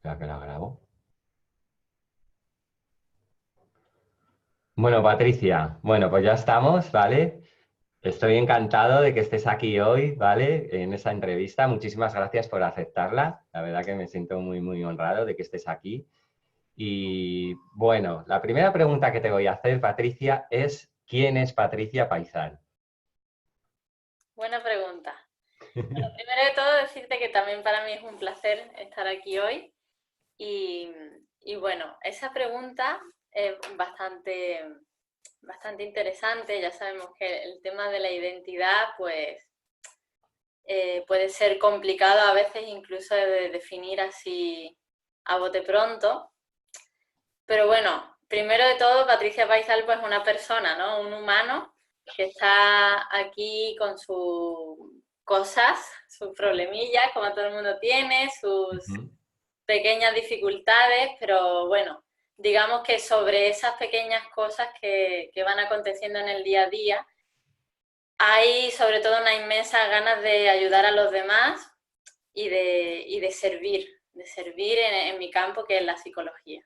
Espera que la grabo. Bueno, Patricia, bueno, pues ya estamos, ¿vale? Estoy encantado de que estés aquí hoy, ¿vale? En esa entrevista. Muchísimas gracias por aceptarla. La verdad que me siento muy, muy honrado de que estés aquí. Y bueno, la primera pregunta que te voy a hacer, Patricia, es ¿quién es Patricia Paisán? Buena pregunta. Bueno, primero de todo decirte que también para mí es un placer estar aquí hoy y, y bueno, esa pregunta es bastante interesante. Ya sabemos que el tema de la identidad pues puede ser complicado a veces incluso de definir así a bote pronto, pero bueno, primero de todo Patricia Paisal pues es una persona, ¿no? Un humano que está aquí con sus cosas, sus problemillas, como todo el mundo tiene, sus Ujú. pequeñas dificultades, pero bueno, digamos que sobre esas pequeñas cosas que van aconteciendo en el día a día, hay sobre todo una inmensa ganas de ayudar a los demás de servir en mi campo que es la psicología.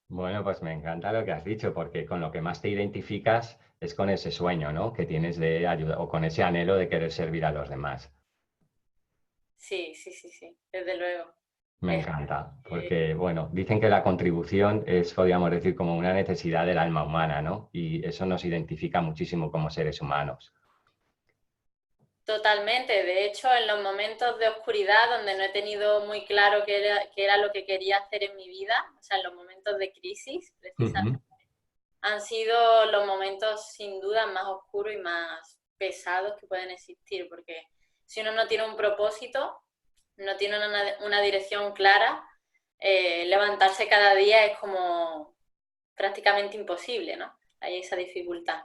Bueno, pues me encanta lo que has dicho, porque con lo que más te identificas es con ese sueño, ¿no? Que tienes de ayuda o con ese anhelo de querer servir a los demás. Sí, sí, sí, sí, desde luego. Me Es, encanta, eh, porque, bueno, dicen que la contribución es, podríamos decir, como una necesidad del alma humana, ¿no? Y eso nos identifica muchísimo como seres humanos. Totalmente. De hecho, en los momentos de oscuridad donde no he tenido muy claro qué era lo que quería hacer en mi vida, o sea, en los momentos de crisis, precisamente, Ujú. han sido los momentos sin duda más oscuros y más pesados que pueden existir, porque si uno no tiene un propósito, no tiene una dirección clara, levantarse cada día es como prácticamente imposible, ¿no? Hay esa dificultad.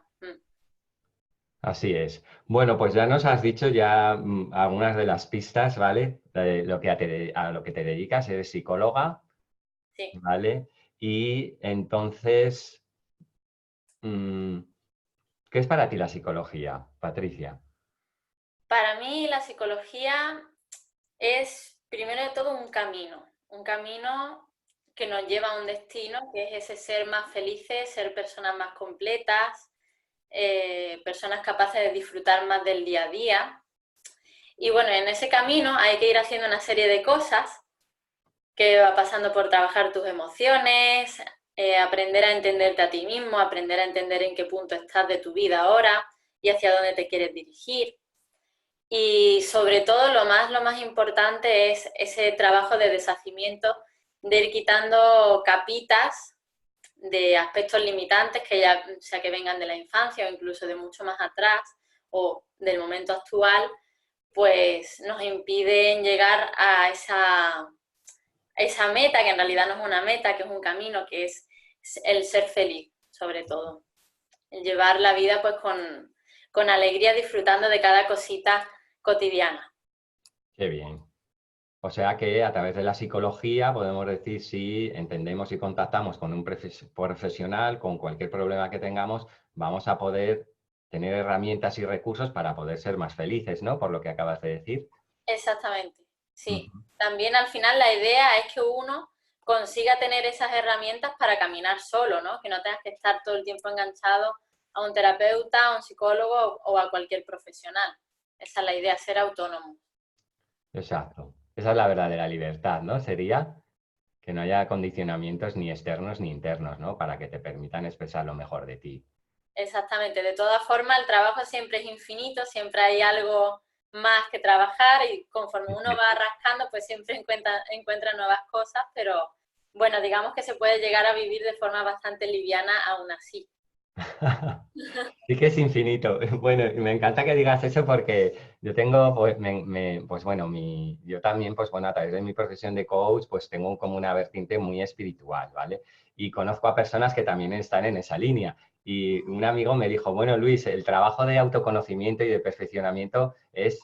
Así es. Bueno, pues ya nos has dicho ya algunas de las pistas, ¿vale? De lo que a lo que te dedicas, eres psicóloga, Sí. ¿vale? Y entonces, mm, ¿qué es para ti la psicología, Patricia? Para mí la psicología es, primero de todo, un camino que nos lleva a un destino, que es ese ser más felices, ser personas más completas, personas capaces de disfrutar más del día a día. Y bueno, en ese camino hay que ir haciendo una serie de cosas que va pasando por trabajar tus emociones, aprender a entenderte a ti mismo, aprender a entender en qué punto estás de tu vida ahora y hacia dónde te quieres dirigir. Y sobre todo lo más importante es ese trabajo de deshacimiento, de ir quitando capitas de aspectos limitantes que ya sea que vengan de la infancia o incluso de mucho más atrás o del momento actual, pues nos impiden llegar a esa meta, que en realidad no es una meta, que es un camino, que es el ser feliz, sobre todo. El llevar la vida pues con alegría, disfrutando de cada cosita cotidiana. Qué bien. O sea que a través de la psicología podemos decir si entendemos y contactamos con un profesional, con cualquier problema que tengamos, vamos a poder tener herramientas y recursos para poder ser más felices, ¿no? Por lo que acabas de decir. Exactamente, sí. Ujú. También al final la idea es que uno consiga tener esas herramientas para caminar solo, ¿no? Que no tengas que estar todo el tiempo enganchado a un terapeuta, a un psicólogo o a cualquier profesional. Esa es la idea, ser autónomo. Exacto. Esa es la verdadera libertad, ¿no? Sería que no haya condicionamientos ni externos ni internos, ¿no? Para que te permitan expresar lo mejor de ti. Exactamente. De todas formas, el trabajo siempre es infinito, siempre hay algo más que trabajar y conforme uno va rascando, pues siempre encuentra nuevas cosas, pero bueno, digamos que se puede llegar a vivir de forma bastante liviana aún así. Sí que es infinito. Bueno, y me encanta que digas eso porque yo tengo, pues, pues bueno, yo también, pues bueno, a través de mi profesión de coach, pues tengo como una vertiente muy espiritual, ¿vale? Y conozco a personas que también están en esa línea. Y un amigo me dijo, bueno, Luis, el trabajo de autoconocimiento y de perfeccionamiento es,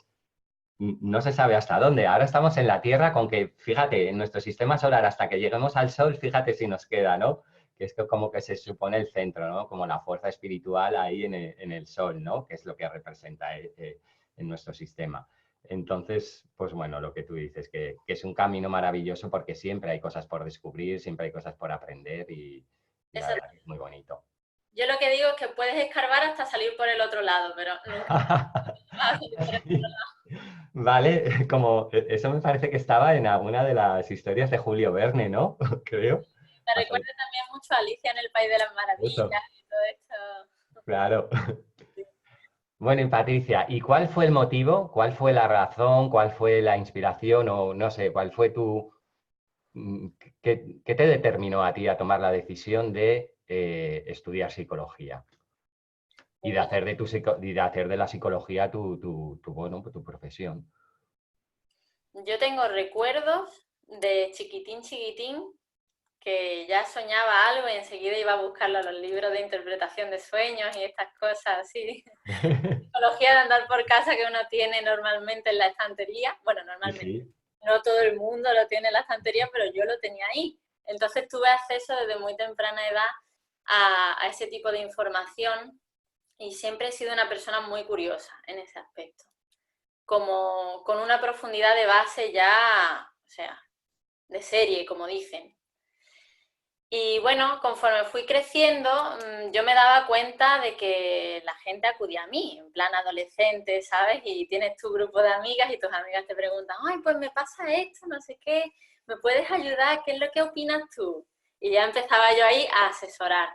no se sabe hasta dónde. Ahora estamos en la Tierra con que, fíjate, en nuestro sistema solar, hasta que lleguemos al Sol, fíjate si nos queda, ¿no? Que es como que se supone el centro, ¿no? Como la fuerza espiritual ahí en el Sol, ¿no? Que es lo que representa en nuestro sistema. Entonces, pues bueno, lo que tú dices, que es un camino maravilloso porque siempre hay cosas por descubrir, siempre hay cosas por aprender y la Eso, verdad que es muy bonito. yo lo que digo es que puedes escarbar hasta salir por el otro lado, pero nunca vas a salir por el otro Sí. lado. Vale, como eso me parece que estaba en alguna de las historias de Julio Verne, ¿no? Creo. Me Más o recuerda también mucho a Alicia en el País de las menos Maravillas eso. y todo esto. Claro. Bueno, y Patricia, ¿y cuál fue el motivo? ¿Cuál fue la razón? ¿Cuál fue la inspiración? O no sé, ¿cuál fue tu... mm, qué te determinó a ti a tomar la decisión de estudiar psicología y de Uy, hacer de, y de hacer de la psicología bueno, tu profesión? yo tengo recuerdos de chiquitín, chiquitín, que ya soñaba algo y enseguida iba a buscarlo a los libros de interpretación de sueños y estas cosas así. Psicología de andar por casa que uno tiene normalmente en la estantería. Bueno, Sí, normalmente. sí. No todo el mundo lo tiene en la estantería, pero yo lo tenía ahí. Entonces tuve acceso desde muy temprana edad a ese tipo de información y siempre he sido una persona muy curiosa en ese aspecto. Como con una profundidad de base ya, o sea, de serie, como dicen. Y bueno, conforme fui creciendo, yo me daba cuenta de que la gente acudía a mí, en plan adolescente, ¿sabes? Y tienes tu grupo de amigas y tus amigas te preguntan, ay, pues me pasa esto, no sé qué, ¿me puedes ayudar? ¿Qué es lo que opinas tú? Y ya empezaba yo ahí a asesorar.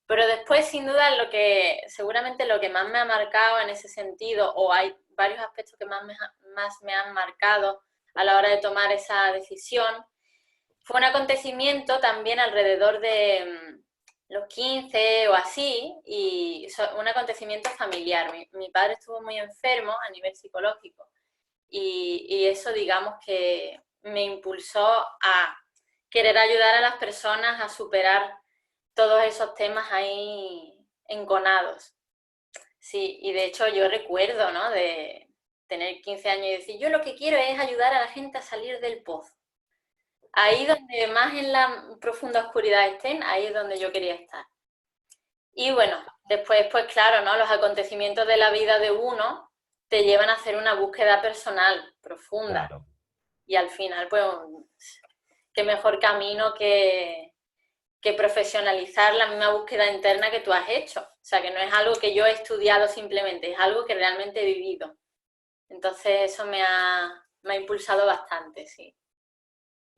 Pero después, sin duda, seguramente lo que más me ha marcado en ese sentido, o hay varios aspectos que más me han marcado a la hora de tomar esa decisión, fue un acontecimiento también alrededor de los 15 o así, y un acontecimiento familiar. Mi padre estuvo muy enfermo a nivel psicológico y eso, digamos, que me impulsó a querer ayudar a las personas a superar todos esos temas ahí enconados. Sí, y de hecho yo recuerdo, ¿no? De tener 15 años y decir, yo lo que quiero es ayudar a la gente a salir del pozo. Ahí donde más en la profunda oscuridad estén, ahí es donde yo quería estar. Y bueno, después, pues claro, ¿no? Los acontecimientos de la vida de uno te llevan a hacer una búsqueda personal profunda. Claro. Y al final, pues, qué mejor camino que profesionalizar la misma búsqueda interna que tú has hecho. O sea, que no es algo que yo he estudiado simplemente, es algo que realmente he vivido. Entonces eso me ha impulsado bastante, sí.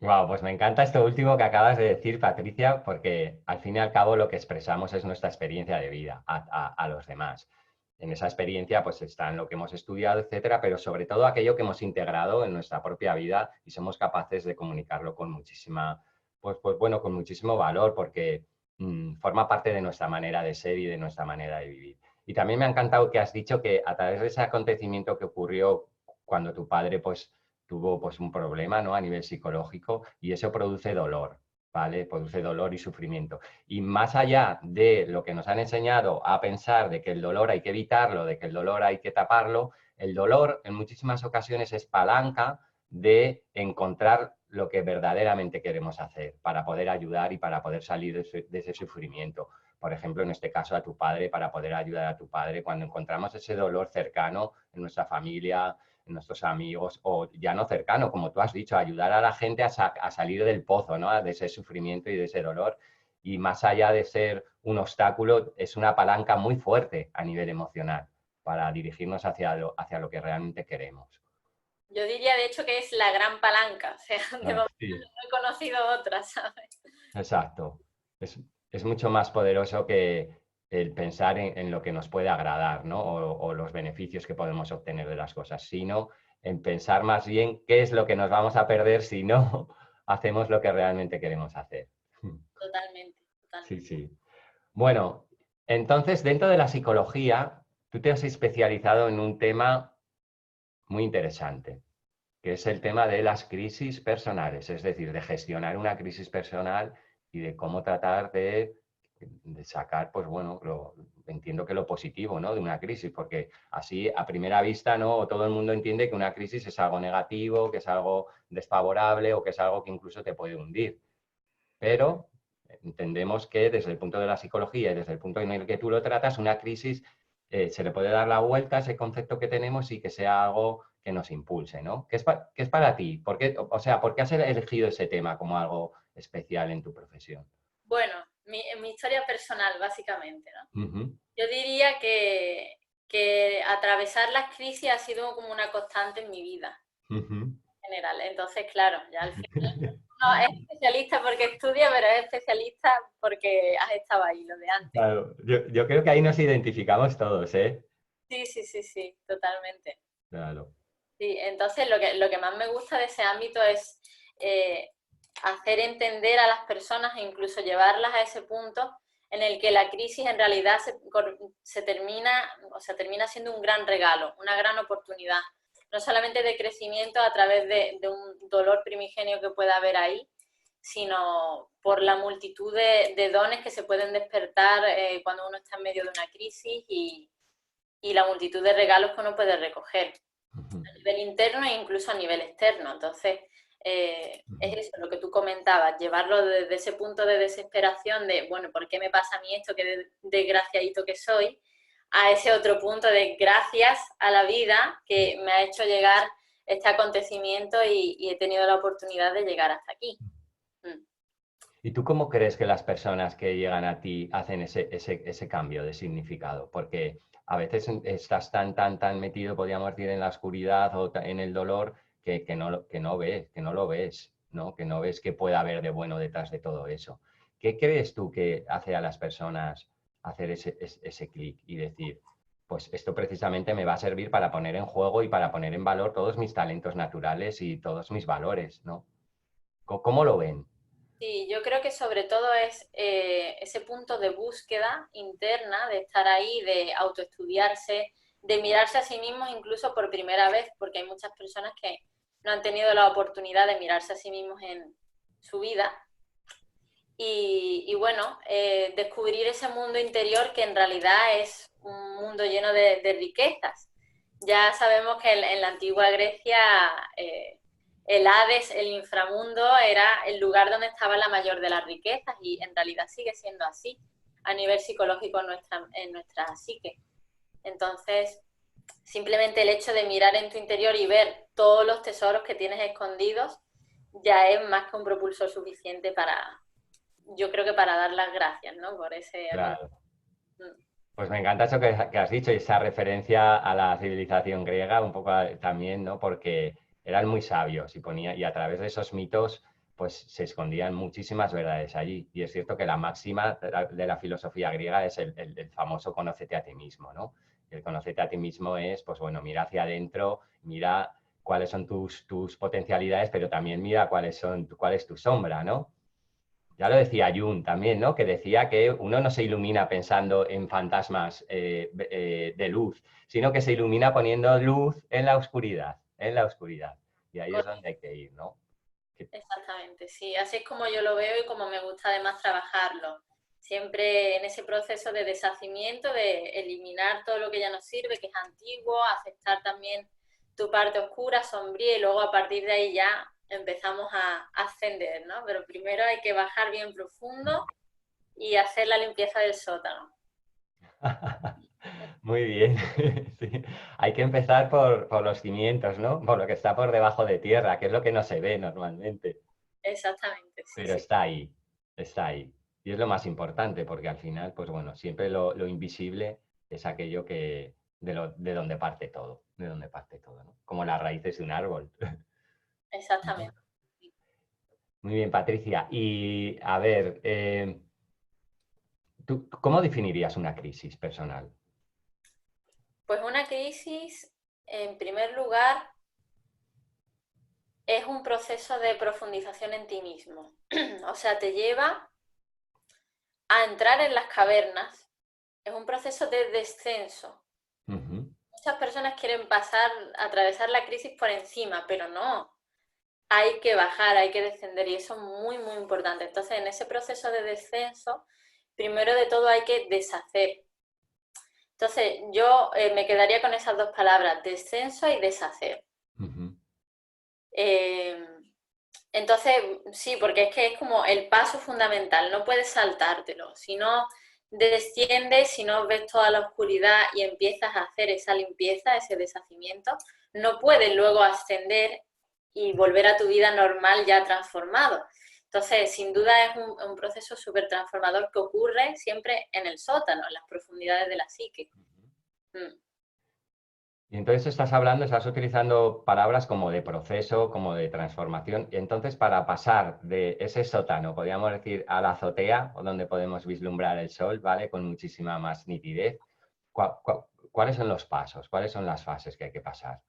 Wow, pues me encanta esto último que acabas de decir, Patricia, porque al fin y al cabo lo que expresamos es nuestra experiencia de vida a los demás. En esa experiencia pues está en lo que hemos estudiado, etcétera, pero sobre todo aquello que hemos integrado en nuestra propia vida y somos capaces de comunicarlo con muchísima, pues bueno, con muchísimo valor porque forma parte de nuestra manera de ser y de nuestra manera de vivir. Y también me ha encantado que has dicho que a través de ese acontecimiento que ocurrió cuando tu padre pues tuvo pues un problema, ¿no? A nivel psicológico y eso produce dolor, ¿vale? Produce dolor y sufrimiento. Y más allá de lo que nos han enseñado a pensar de que el dolor hay que evitarlo, de que el dolor hay que taparlo, el dolor en muchísimas ocasiones es palanca de encontrar lo que verdaderamente queremos hacer para poder ayudar y para poder salir de ese sufrimiento. Por ejemplo, en este caso a tu padre, para poder ayudar a tu padre, cuando encontramos ese dolor cercano en nuestra familia, nuestros amigos, o ya no cercano, como tú has dicho, ayudar a la gente a salir del pozo, ¿no? De ese sufrimiento y de ese dolor. Y más allá de ser un obstáculo, es una palanca muy fuerte a nivel emocional para dirigirnos hacia lo que realmente queremos. Yo diría, de hecho, que es la gran palanca. O sea, de momento Sí, no he conocido otras, ¿sabes? exacto. Es, es mucho más poderoso que el pensar en lo que nos puede agradar, ¿no? O los beneficios que podemos obtener de las cosas, sino en pensar más bien qué es lo que nos vamos a perder si no hacemos lo que realmente queremos hacer. Totalmente, Sí, totalmente. sí. Bueno, entonces dentro de la psicología, tú te has especializado en un tema muy interesante, que es el tema de las crisis personales, es decir, de gestionar una crisis personal y de cómo tratar de sacar, pues bueno, entiendo que lo positivo, ¿no? De una crisis, porque así a primera vista, ¿no? Todo el mundo entiende que una crisis es algo negativo, que es algo desfavorable o que es algo que incluso te puede hundir. Pero entendemos que desde el punto de la psicología y desde el punto en el que tú lo tratas, una crisis se le puede dar la vuelta a ese concepto que tenemos y que sea algo que nos impulse, ¿no? ¿Qué es para ti? ¿Por qué, o sea, ¿por qué has elegido ese tema como algo especial en tu profesión? Bueno, mi historia personal, básicamente, ¿no? Ujú, Yo diría que atravesar las crisis ha sido como una constante en mi vida ujú. en general. Entonces, claro, ya al final no es especialista porque estudia, pero es especialista porque has estado ahí, lo de antes. Claro, yo creo que ahí nos identificamos todos, ¿eh? Sí, sí, sí, sí, totalmente. Claro. Sí, entonces lo que más me gusta de ese ámbito es eh, hacer entender a las personas e incluso llevarlas a ese punto en el que la crisis en realidad se termina, o sea, termina siendo un gran regalo, una gran oportunidad, no solamente de crecimiento a través de un dolor primigenio que pueda haber ahí, sino por la multitud de dones que se pueden despertar cuando uno está en medio de una crisis y la multitud de regalos que uno puede recoger Ujú, a nivel interno e incluso a nivel externo. Entonces, ujú. es eso lo que tú comentabas, llevarlo desde ese punto de desesperación de, bueno, ¿por qué me pasa a mí esto? Qué desgraciadito que soy, a ese otro punto de gracias a la vida que me ha hecho llegar este acontecimiento y he tenido la oportunidad de llegar hasta aquí. Mm. ¿Y tú cómo crees que las personas que llegan a ti hacen ese cambio de significado? Porque a veces estás tan metido, podríamos decir, en la oscuridad o en el dolor que no ves, que no lo ves, ¿no? Que no ves que pueda haber de bueno detrás de todo eso. ¿Qué crees tú que hace a las personas hacer ese clic y decir, pues esto precisamente me va a servir para poner en juego y para poner en valor todos mis talentos naturales y todos mis valores, ¿no? ¿Cómo lo ven? Sí, yo creo que sobre todo es ese punto de búsqueda interna, de estar ahí, de autoestudiarse, de mirarse a sí mismos incluso por primera vez, porque hay muchas personas que no han tenido la oportunidad de mirarse a sí mismos en su vida. Y bueno, descubrir ese mundo interior que en realidad es un mundo lleno de riquezas. Ya sabemos que en la antigua Grecia el Hades, el inframundo, era el lugar donde estaba la mayor de las riquezas y en realidad sigue siendo así a nivel psicológico en nuestra psique. Entonces, simplemente el hecho de mirar en tu interior y ver todos los tesoros que tienes escondidos ya es más que un propulsor suficiente para, yo creo que para dar las gracias, ¿no? Por ese Claro. acontecimiento. Pues me encanta eso que has dicho y esa referencia a la civilización griega, un poco también, ¿no? Porque eran muy sabios y a través de esos mitos, pues se escondían muchísimas verdades allí. Y es cierto que la máxima de la filosofía griega es el famoso conócete a ti mismo, ¿no? El conócete a ti mismo es, pues bueno, mira hacia adentro, mira cuáles son tus potencialidades, pero también mira cuál es tu sombra, ¿no? Ya lo decía Jung también, ¿no? Que decía que uno no se ilumina pensando en fantasmas de luz, sino que se ilumina poniendo luz en la oscuridad, en la oscuridad. Y ahí es donde hay que ir, ¿no? Que- Exactamente, sí, así es como yo lo veo y como me gusta además trabajarlo. Siempre en ese proceso de deshacimiento, de eliminar todo lo que ya nos sirve, que es antiguo, aceptar también tu parte oscura, sombría y luego a partir de ahí ya empezamos a ascender, ¿no? Pero primero hay que bajar bien profundo y hacer la limpieza del sótano. Muy bien. Sí. Hay que empezar por los cimientos, ¿no? Por lo que está por debajo de tierra, que es lo que no se ve normalmente. Exactamente, sí, Pero sí. está ahí, está ahí. Y es lo más importante, porque al final, pues bueno, siempre lo invisible es aquello de donde parte todo, de donde parte todo, ¿no? Como las raíces de un árbol. Exactamente. Muy bien, Patricia. Y a ver, ¿tú cómo definirías una crisis personal? Pues una crisis, en primer lugar, es un proceso de profundización en ti mismo. O sea, te lleva a entrar en las cavernas. Es un proceso de descenso. Ujú. Muchas personas quieren pasar, atravesar la crisis por encima, pero no. Hay que bajar, hay que descender y eso es muy, muy importante. Entonces, en ese proceso de descenso, primero de todo hay que deshacer. Entonces, yo me quedaría con esas dos palabras, descenso y deshacer. Ujú. Eh, entonces, sí, porque es que es como el paso fundamental, no puedes saltártelo. Si no desciendes, si no ves toda la oscuridad y empiezas a hacer esa limpieza, ese deshacimiento, no puedes luego ascender y volver a tu vida normal ya transformado. Entonces, sin duda es un proceso súper transformador que ocurre siempre en el sótano, en las profundidades de la psique. Y entonces estás utilizando palabras como de proceso, como de transformación. Y entonces, para pasar de ese sótano, podríamos decir, a la azotea, o donde podemos vislumbrar el sol, ¿vale? Con muchísima más nitidez. ¿Cuáles son los pasos? ¿Cuáles son las fases que hay que pasar?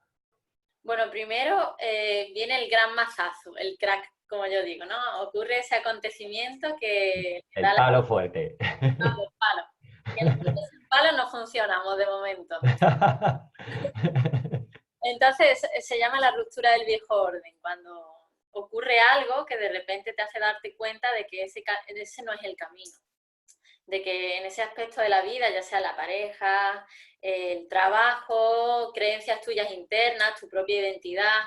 Bueno, primero viene el gran mazazo, el crack, como yo digo, ¿no? Ocurre ese acontecimiento que El da palo fuerte. el palo. Y el palo no funcionamos de momento. Entonces se llama la ruptura del viejo orden, cuando ocurre algo que de repente te hace darte cuenta de que ese no es el camino, de que en ese aspecto de la vida, ya sea la pareja, el trabajo, creencias tuyas internas, tu propia identidad,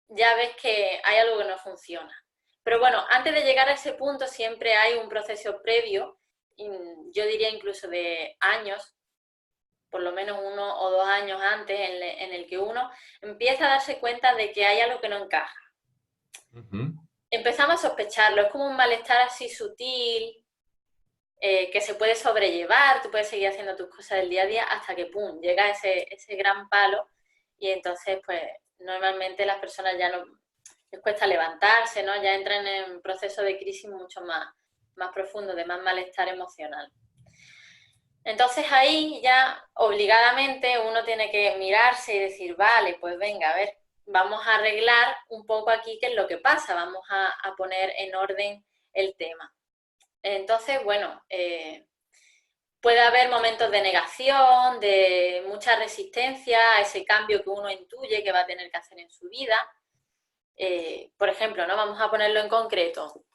ya ves que hay algo que no funciona. Pero bueno, antes de llegar a ese punto siempre hay un proceso previo, yo diría incluso de años, por lo menos 1 o 2 años antes, en el que uno empieza a darse cuenta de que hay algo que no encaja. Empezamos a sospecharlo, es como un malestar así sutil, que se puede sobrellevar, tú puedes seguir haciendo tus cosas del día a día hasta que, ¡pum!, llega ese gran palo y entonces, pues, normalmente las personas ya no les cuesta levantarse, ¿no? Ya entran en un proceso de crisis mucho más profundo, de más malestar emocional. Entonces ahí ya obligadamente uno tiene que mirarse y decir, vale, pues venga, a ver, vamos a arreglar un poco aquí qué es lo que pasa, vamos a poner en orden el tema. Entonces, bueno, puede haber momentos de negación, de mucha resistencia a ese cambio que uno intuye que va a tener que hacer en su vida. Por ejemplo, ¿no? Vamos a ponerlo en concreto.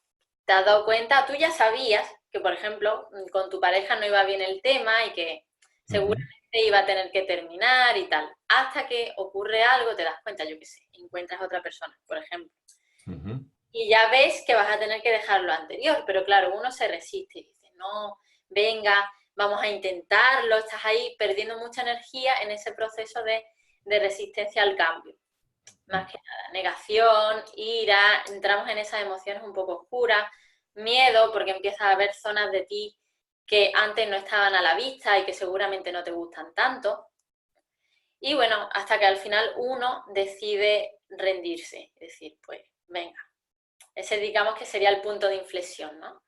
¿Te has dado cuenta? Tú ya sabías que, por ejemplo, con tu pareja no iba bien el tema y que seguramente iba a tener que terminar y tal. Hasta que ocurre algo, te das cuenta, yo qué sé, encuentras a otra persona, por ejemplo. Y ya ves que vas a tener que dejar lo anterior, pero claro, uno se resiste y dice, no, venga, vamos a intentarlo, estás ahí perdiendo mucha energía en ese proceso de resistencia al cambio. Más que nada, negación, ira, entramos en esas emociones un poco oscuras, miedo, porque empiezas a ver zonas de ti que antes no estaban a la vista y que seguramente no te gustan tanto. Y bueno, hasta que al final uno decide rendirse, es decir, pues venga, ese digamos que sería el punto de inflexión, ¿no?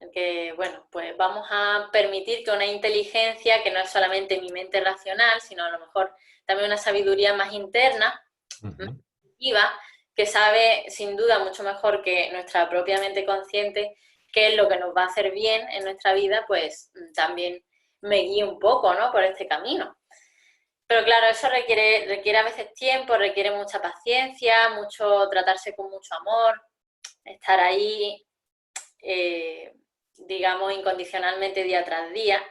En que, bueno, pues vamos a permitir que una inteligencia, que no es solamente mi mente racional, sino a lo mejor también una sabiduría más interna, más activa, que sabe sin duda mucho mejor que nuestra propia mente consciente qué es lo que nos va a hacer bien en nuestra vida, pues también me guíe un poco, ¿no? Por este camino. Pero claro, eso requiere a veces tiempo, requiere mucha paciencia, mucho tratarse con mucho amor, estar ahí, digamos, incondicionalmente día tras día,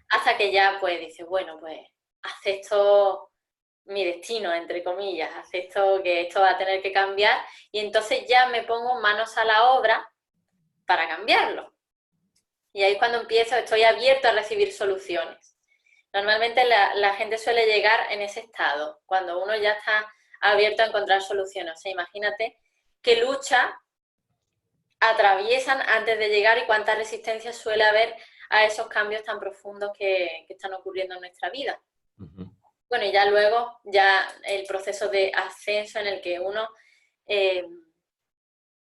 hasta que ya pues dices, bueno, pues acepto mi destino, entre comillas, acepto que esto va a tener que cambiar y entonces ya me pongo manos a la obra para cambiarlo. Y ahí es cuando empiezo, estoy abierto a recibir soluciones. Normalmente la gente suele llegar en ese estado, cuando uno ya está abierto a encontrar soluciones. O sea, imagínate qué lucha atraviesan antes de llegar y cuánta resistencia suele haber a esos cambios tan profundos que están ocurriendo en nuestra vida. Bueno, y ya luego, ya el proceso de ascenso en el que uno,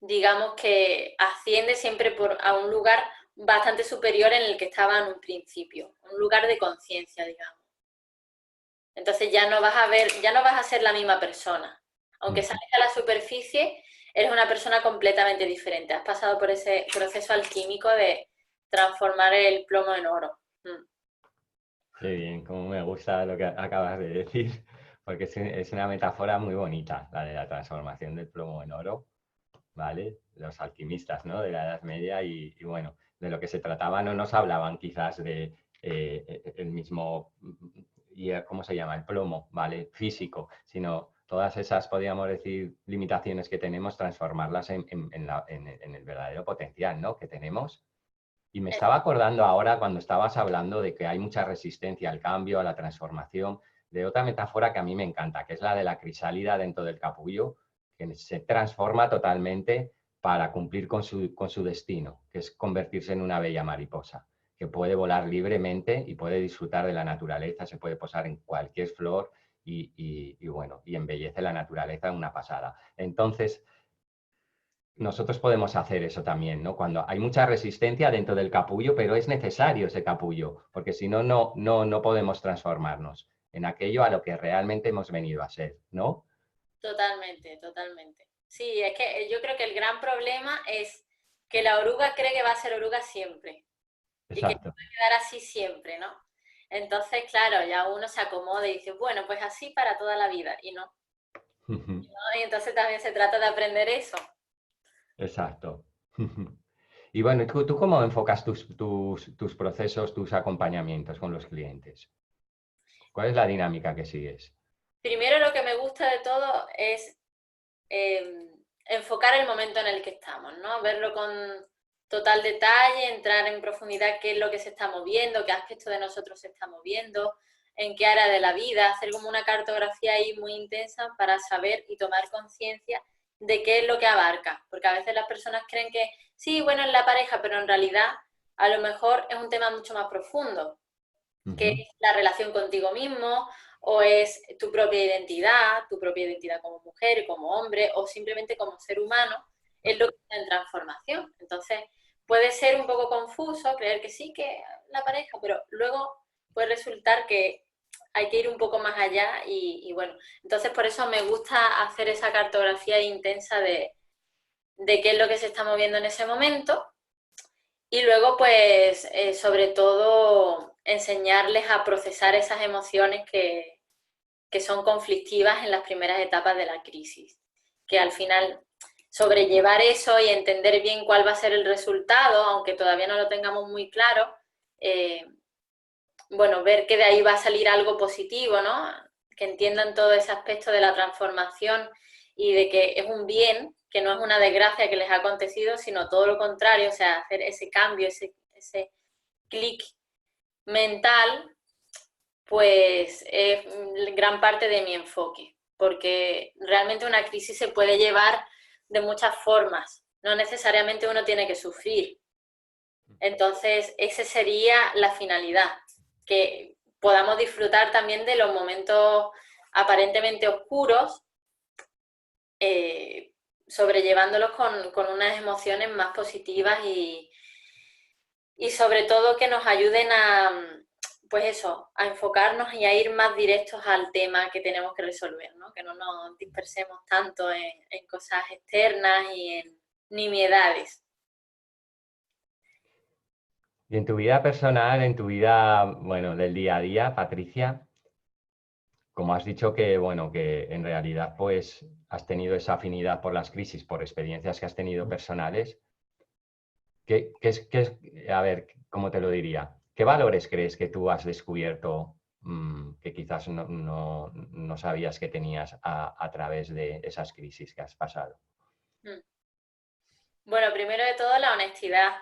digamos que asciende siempre a un lugar bastante superior en el que estaba en un principio, un lugar de conciencia, digamos. Entonces ya no vas a ver, ya no vas a ser la misma persona. Aunque sales a la superficie, eres una persona completamente diferente. Has pasado por ese proceso alquímico de transformar el plomo en oro. Qué bien, como me gusta lo que acabas de decir, porque es una metáfora muy bonita, la de la transformación del plomo en oro, ¿vale? Los alquimistas, ¿no? De la Edad Media y bueno, de lo que se trataba no nos hablaban quizás de el mismo, ¿cómo se llama? El plomo, ¿vale? Físico, sino todas esas, podríamos decir, limitaciones que tenemos, transformarlas en el verdadero potencial, ¿no? Que tenemos Y me estaba acordando ahora cuando estabas hablando de que hay mucha resistencia al cambio, a la transformación, de otra metáfora que a mí me encanta, que es la de la crisálida dentro del capullo, que se transforma totalmente para cumplir con su destino, que es convertirse en una bella mariposa, que puede volar libremente y puede disfrutar de la naturaleza, se puede posar en cualquier flor y bueno, y embellece la naturaleza en una pasada. Entonces, nosotros podemos hacer eso también, ¿no? Cuando hay mucha resistencia dentro del capullo, pero es necesario ese capullo, porque si no, no podemos transformarnos en aquello a lo que realmente hemos venido a ser, ¿no? Totalmente, totalmente. Sí, es que yo creo que el gran problema es que la oruga cree que va a ser oruga siempre y que Exacto. va a quedar así siempre, ¿no? Entonces, claro, ya uno se acomoda y dice, bueno, pues así para toda la vida, y no, ¿no? Y entonces también se trata de aprender eso. Exacto. Y bueno, ¿tú cómo enfocas tus procesos, tus acompañamientos con los clientes? ¿Cuál es la dinámica que sigues? Primero lo que me gusta de todo es enfocar el momento en el que estamos, ¿no? Verlo con total detalle, entrar en profundidad qué es lo que se está moviendo, qué aspecto de nosotros se está moviendo, en qué área de la vida, hacer como una cartografía ahí muy intensa para saber y tomar conciencia de qué es lo que abarca, porque a veces las personas creen que sí, bueno, es la pareja, pero en realidad a lo mejor es un tema mucho más profundo, que Ujú, es la relación contigo mismo, o es tu propia identidad como mujer y como hombre, o simplemente como ser humano, es lo que está en transformación. Entonces, puede ser un poco confuso creer que sí, que la pareja, pero luego puede resultar que hay que ir un poco más allá y bueno, entonces por eso me gusta hacer esa cartografía intensa de qué es lo que se está moviendo en ese momento y luego, pues, sobre todo, enseñarles a procesar esas emociones que son conflictivas en las primeras etapas de la crisis. Que al final, sobrellevar eso y entender bien cuál va a ser el resultado, aunque todavía no lo tengamos muy claro, eh, bueno, ver que de ahí va a salir algo positivo, ¿no? Que entiendan todo ese aspecto de la transformación y de que es un bien, que no es una desgracia que les ha acontecido, sino todo lo contrario, o sea, hacer ese cambio, ese clic mental, pues es gran parte de mi enfoque, porque realmente una crisis se puede llevar de muchas formas, no necesariamente uno tiene que sufrir, entonces, esa sería la finalidad, que podamos disfrutar también de los momentos aparentemente oscuros, eh, sobrellevándolos con unas emociones más positivas y sobre todo que nos ayuden a, pues eso, a enfocarnos y a ir más directos al tema que tenemos que resolver, ¿no? Que no nos dispersemos tanto en cosas externas y en nimiedades. Y en tu vida personal, en tu vida, bueno, del día a día, Patricia, como has dicho que, bueno, que en realidad pues has tenido esa afinidad por las crisis, por experiencias que has tenido personales, a ver, ¿cómo te lo diría? ¿Qué valores crees que tú has descubierto que quizás no sabías que tenías a través de esas crisis que has pasado? Mm. Bueno, primero de todo la honestidad,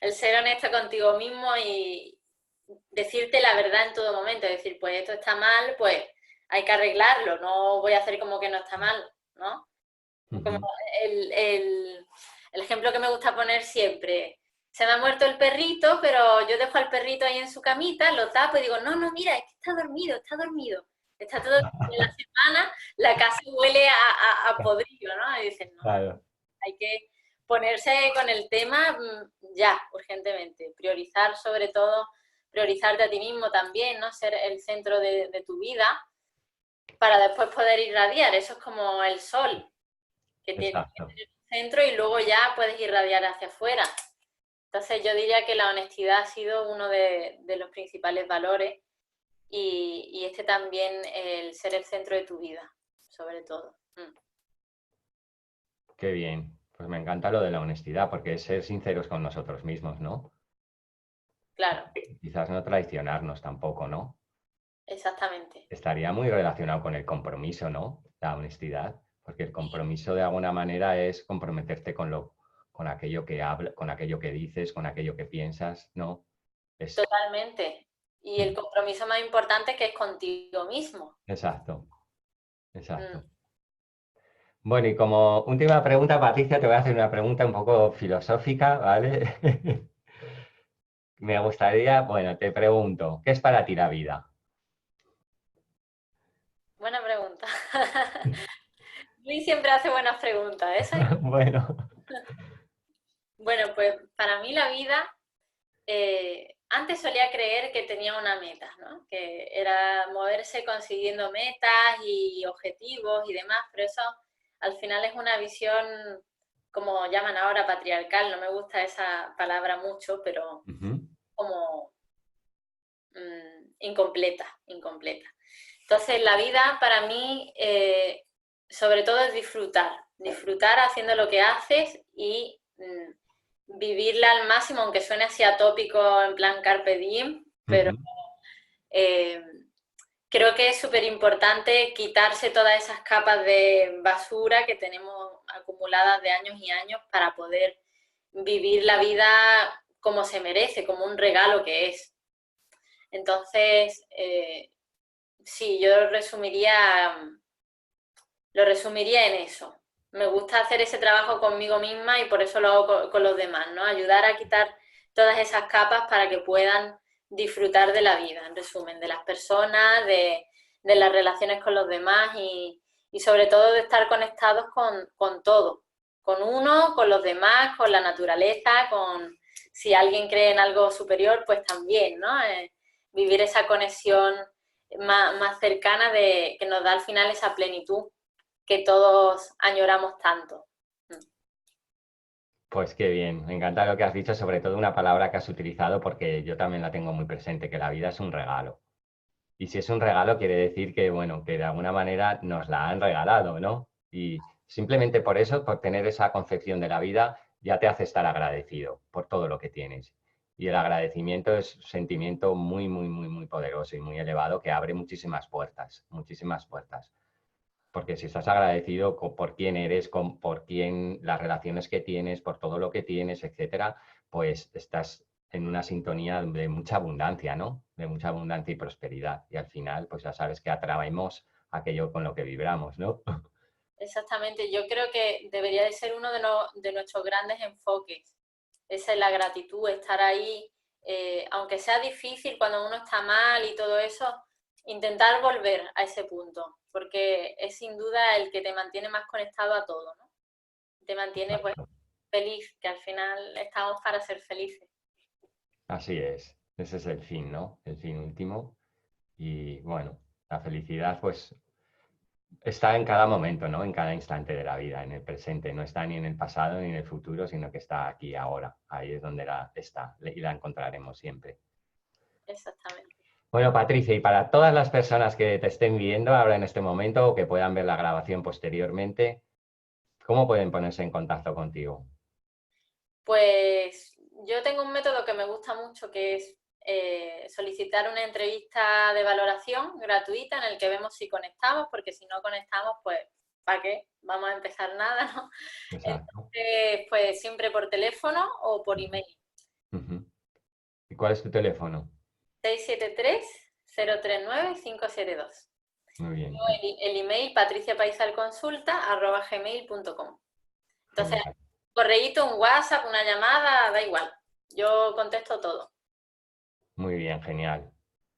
el ser honesto contigo mismo y decirte la verdad en todo momento, decir, pues esto está mal, pues hay que arreglarlo, no voy a hacer como que no está mal, ¿no? Como Ujú. el, el, el ejemplo que me gusta poner siempre, se me ha muerto el perrito, pero yo dejo al perrito ahí en su camita, lo tapo y digo, no, no, mira, es que está dormido, está dormido. Está todo en la semana, la casa huele a podrido, ¿no? Y dicen, no, Claro, hay que ponerse con el tema ya, urgentemente. Priorizar sobre todo, priorizarte a ti mismo también, ¿no? Ser el centro de tu vida para después poder irradiar. Eso es como el sol, que tiene que exacto. tener un centro y luego ya puedes irradiar hacia afuera. Entonces yo diría que la honestidad ha sido uno de los principales valores y este también, el ser el centro de tu vida, sobre todo. Qué bien. Pues me encanta lo de la honestidad, porque es ser sinceros con nosotros mismos, ¿no? Claro, Quizás no traicionarnos tampoco, ¿no? exactamente. Estaría muy relacionado con el compromiso, ¿no? La honestidad, porque el compromiso de alguna manera es comprometerte con aquello que hablas, con aquello que dices, con aquello que piensas, ¿no? Es, Totalmente. Y el compromiso más importante que es contigo mismo. exacto, Mm. exacto. Bueno, y como última pregunta, Patricia, te voy a hacer una pregunta un poco filosófica, ¿vale? Me gustaría, bueno, te pregunto, ¿qué es para ti la vida? Buena pregunta. Luis siempre hace buenas preguntas. Bueno, Bueno, pues para mí la vida, antes solía creer que tenía una meta, ¿no? Que era moverse consiguiendo metas y objetivos y demás, pero eso al final es una visión, como llaman ahora, patriarcal. No me gusta esa palabra mucho, pero ujú, como incompleta, incompleta. Entonces, la vida para mí, sobre todo, es disfrutar, disfrutar haciendo lo que haces y vivirla al máximo, aunque suene así atópico, en plan carpe diem, pero ujú. eh, creo que es súper importante quitarse todas esas capas de basura que tenemos acumuladas de años y años para poder vivir la vida como se merece, como un regalo que es. Entonces, sí, yo lo resumiría en eso. Me gusta hacer ese trabajo conmigo misma y por eso lo hago con los demás, ¿no? Ayudar a quitar todas esas capas para que puedan disfrutar de la vida, en resumen, de las personas, de las relaciones con los demás y sobre todo de estar conectados con todo, con uno, con los demás, con la naturaleza, con si alguien cree en algo superior, pues también, ¿no? Vivir esa conexión más cercana que nos da al final esa plenitud que todos añoramos tanto. Pues qué bien, me encanta lo que has dicho, sobre todo una palabra que has utilizado porque yo también la tengo muy presente, que la vida es un regalo. Y si es un regalo, quiere decir que, bueno, que de alguna manera nos la han regalado, ¿no? Y simplemente por eso, por tener esa concepción de la vida, ya te hace estar agradecido por todo lo que tienes. Y el agradecimiento es un sentimiento muy, muy, muy, muy poderoso y muy elevado que abre muchísimas puertas, muchísimas puertas. Porque si estás agradecido por quién eres, por quién, las relaciones que tienes, por todo lo que tienes, etcétera, pues estás en una sintonía de mucha abundancia, ¿no? De mucha abundancia y prosperidad. Y al final, pues ya sabes que atraemos aquello con lo que vibramos, ¿no? Exactamente, yo creo que debería de ser uno de nuestros grandes enfoques. Esa es la gratitud, estar ahí, aunque sea difícil cuando uno está mal y todo eso, intentar volver a ese punto, porque es sin duda el que te mantiene más conectado a todo, ¿no? Te mantiene pues Exacto. feliz, que al final estamos para ser felices. Así es. Ese es el fin, ¿no? El fin último. Y bueno, la felicidad, pues está en cada momento, ¿no? En cada instante de la vida, en el presente. No está ni en el pasado ni en el futuro, sino que está aquí ahora. Ahí es donde está y la encontraremos siempre. Exactamente. Bueno, Patricia, y para todas las personas que te estén viendo ahora en este momento o que puedan ver la grabación posteriormente, ¿cómo pueden ponerse en contacto contigo? Pues yo tengo un método que me gusta mucho, que es solicitar una entrevista de valoración gratuita en el que vemos si conectamos, porque si no conectamos, pues ¿para qué? Vamos a empezar nada, ¿no? Exacto. Entonces, pues siempre por teléfono o por email. Ujú. ¿Y cuál es tu teléfono? 673-039-572. Muy bien, El email patriciapaisalconsulta@gmail.com. Entonces, genial. correíto, un WhatsApp, una llamada, da igual. Yo contesto todo. Muy bien, genial.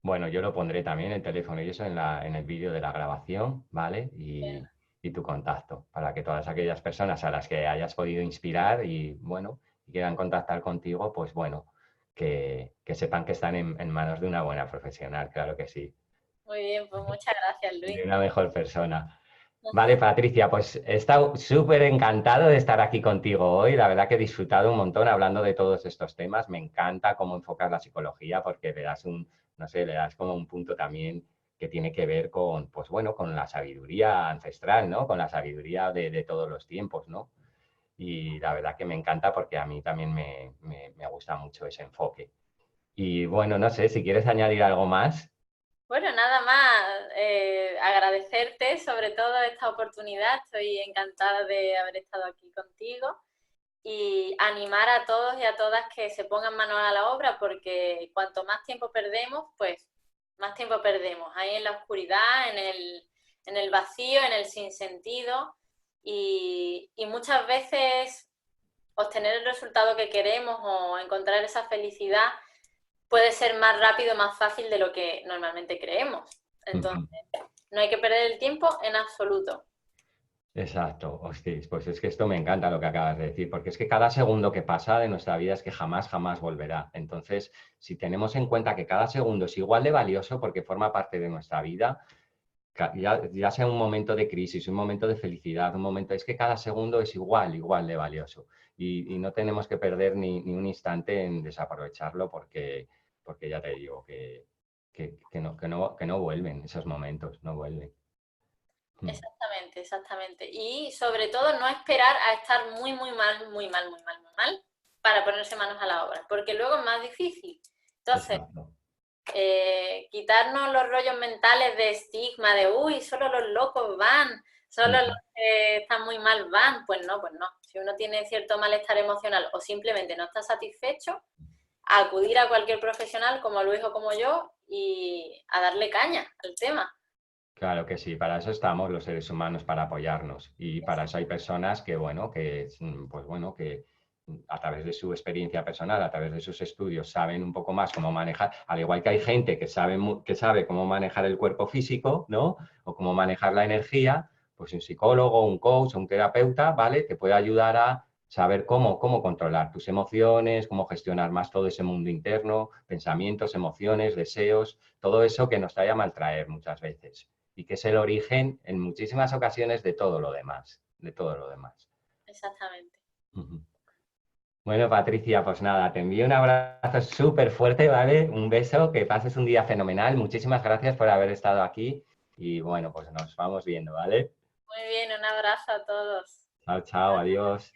Bueno, yo lo pondré también el teléfono y eso en el vídeo de la grabación, ¿vale? Y tu contacto, para que todas aquellas personas a las que hayas podido inspirar y, bueno, y quieran contactar contigo, pues bueno, que sepan que están en manos de una buena profesional, claro que sí, Muy bien, pues muchas gracias, de Luis. una mejor persona. Vale, Patricia, pues he estado súper encantado de estar aquí contigo hoy. La verdad que he disfrutado un montón hablando de todos estos temas. Me encanta cómo enfocas la psicología porque le das no sé, le das como un punto también que tiene que ver con, pues bueno, con la sabiduría ancestral, ¿no? Con la sabiduría de todos los tiempos, ¿no? Y la verdad que me encanta porque a mí también me gusta mucho ese enfoque. Y bueno, no sé, si quieres añadir algo más. Bueno, nada más, agradecerte sobre todo esta oportunidad. Estoy encantada de haber estado aquí contigo y animar a todos y a todas que se pongan manos a la obra, porque cuanto más tiempo perdemos, pues más tiempo perdemos ahí en la oscuridad, en el vacío, en el sinsentido, y muchas veces obtener el resultado que queremos o encontrar esa felicidad puede ser más rápido, más fácil de lo que normalmente creemos. Entonces, Ujú. no hay que perder el tiempo en absoluto. Exacto, hostis, pues es que esto me encanta lo que acabas de decir, porque es que cada segundo que pasa de nuestra vida es que jamás, jamás volverá. Entonces, si tenemos en cuenta que cada segundo es igual de valioso porque forma parte de nuestra vida, ya sea un momento de crisis, un momento de felicidad, un momento, es que cada segundo es igual, igual de valioso. Y no tenemos que perder ni un instante en desaprovecharlo porque ya te digo que no vuelven esos momentos, no vuelven. Mm. Exactamente, exactamente. Y sobre todo no esperar a estar muy, muy mal, muy mal, muy mal, muy mal para ponerse manos a la obra, porque luego es más difícil. Entonces, Exacto. quitarnos los rollos mentales de estigma, de, uy, solo los locos van, solo los Ujú. que están muy mal van. Pues no, pues no. Si uno tiene cierto malestar emocional o simplemente no está satisfecho, acudir a cualquier profesional como Luis o como yo y a darle caña al tema. Claro que sí, para eso estamos los seres humanos, para apoyarnos. Y para eso hay personas que, bueno, pues bueno, que a través de su experiencia personal, a través de sus estudios, saben un poco más cómo manejar, al igual que hay gente que sabe, que sabe cómo manejar el cuerpo físico, ¿no? O cómo manejar la energía, pues un psicólogo, un coach, un terapeuta, ¿vale? Te puede ayudar a saber cómo controlar tus emociones, cómo gestionar más todo ese mundo interno, pensamientos, emociones, deseos, todo eso que nos trae a maltraer muchas veces y que es el origen en muchísimas ocasiones de todo lo demás, de todo lo demás. Exactamente. Ujú. Bueno, Patricia, pues nada, te envío un abrazo súper fuerte, ¿vale? Un beso, que pases un día fenomenal. Muchísimas gracias por haber estado aquí y bueno, pues nos vamos viendo, ¿vale? Muy bien, un abrazo a todos. Chao, chao, adiós.